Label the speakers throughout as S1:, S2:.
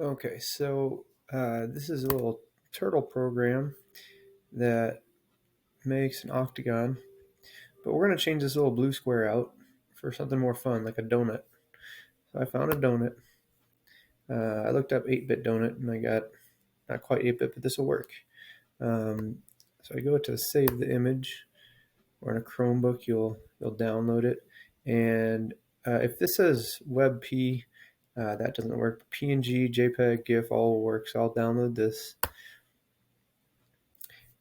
S1: Okay, so this is a little turtle program that makes an octagon, but we're going to change this little blue square out for something more fun, like a donut. So I found a donut. I looked up 8-bit donut, and I got not quite 8-bit, but this will work. So I go to save the image, or in a Chromebook, you'll download it. And if this says WebP, that doesn't work. PNG, JPEG, GIF all works. So I'll download this.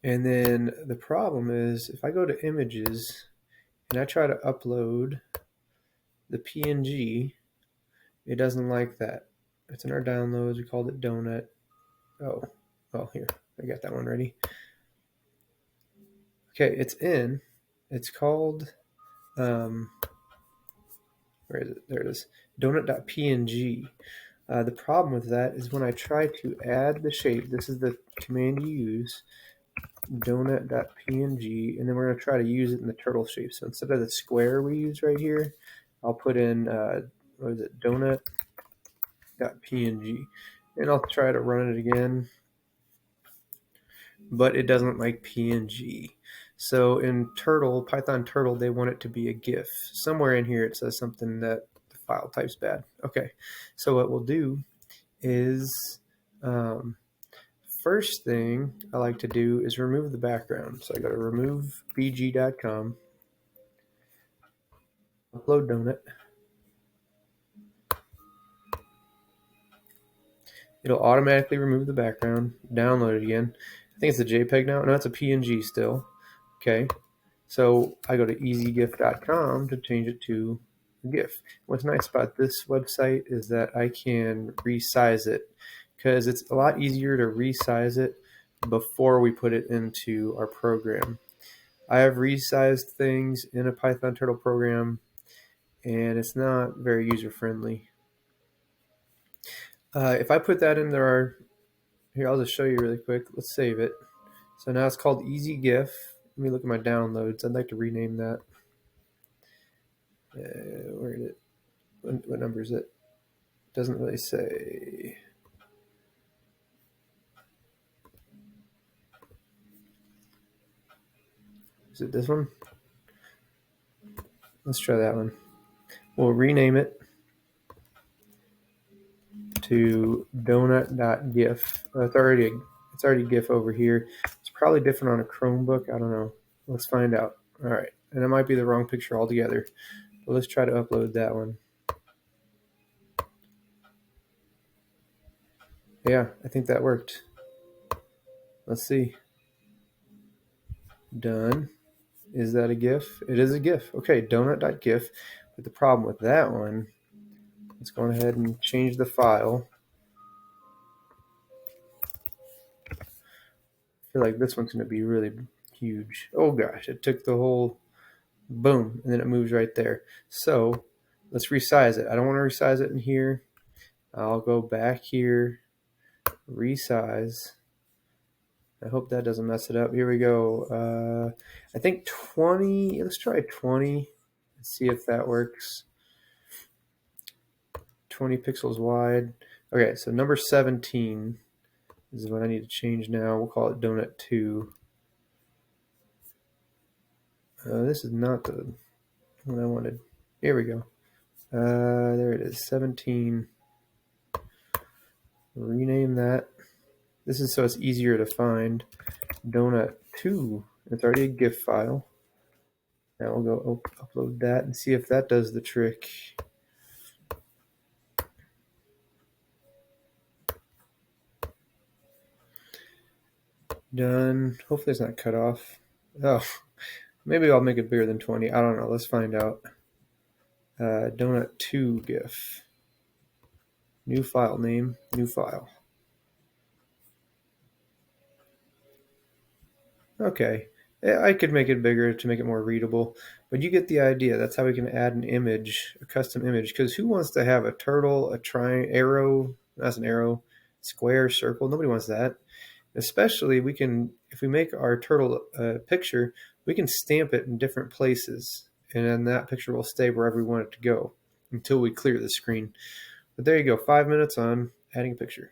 S1: And then the problem is if I go to images and I try to upload the PNG, it doesn't like that. It's in our downloads. We called it donut. Oh, here. I got that one ready. Okay, it's in. It's called, where is it? There it is. Donut.png. The problem with that is when I try to add the shape, this is the command you use, donut.png, and then we're going to try to use it in the turtle shape. So instead of the square we use right here, I'll put in, what is it, donut.png, and I'll try to run it again, but it doesn't like PNG. So in Turtle, Python Turtle, they want it to be a GIF. Somewhere in here it says something that the file type's bad. Okay, so what we'll do is, first thing I like to do is remove the background. So I go to removebg.com, upload donut. It'll automatically remove the background, download it again. I think it's a JPEG now. No, it's a PNG still. Okay, so I go to easygif.com to change it to a GIF. What's nice about this website is that I can resize it, because it's a lot easier to resize it before we put it into our program. I have resized things in a Python Turtle program, and it's not very user-friendly. If I put that in there, here, I'll just show you really quick. Let's save it. So now it's called Easy GIF. Let me look at my downloads. I'd like to rename that. Where is it? What number is it? Doesn't really say. Is it this one? Let's try that one. We'll rename it to donut.gif. It's already GIF over here. It's probably different on a Chromebook. I don't know. Let's find out. All right, and it might be the wrong picture altogether. But let's try to upload that one. Yeah, I think that worked. Let's see. Done. Is that a GIF? It is a GIF. Okay, donut.gif. But the problem with that one, let's go ahead and change the file. I feel like this one's going to be really huge. Oh gosh, it took the whole, boom, and then it moves right there. So let's resize it. I don't want to resize it in here. I'll go back here, resize. I hope that doesn't mess it up. Here we go. I think 20. Let's try 20. Let's see if that works. 20 pixels wide. Okay, so number 17 is what I need to change now. We'll call it donut 2. This is not the one I wanted. Here we go. There it is, 17. Rename that. This is so it's easier to find. Donut 2. It's already a GIF file. Now we'll go upload that and see if that does the trick. Done. Hopefully it's not cut off. Oh, maybe I'll make it bigger than 20. I don't know. Let's find out. Donut 2 GIF. New file name. New file. Okay. I could make it bigger to make it more readable, but you get the idea. That's how we can add an image, a custom image, because who wants to have a turtle, a triangle, arrow, that's an arrow, square, circle? Nobody wants that. Especially we can, if we make our turtle picture, we can stamp it in different places, and then that picture will stay wherever we want it to go until we clear the screen. But there you go, 5 minutes on adding a picture.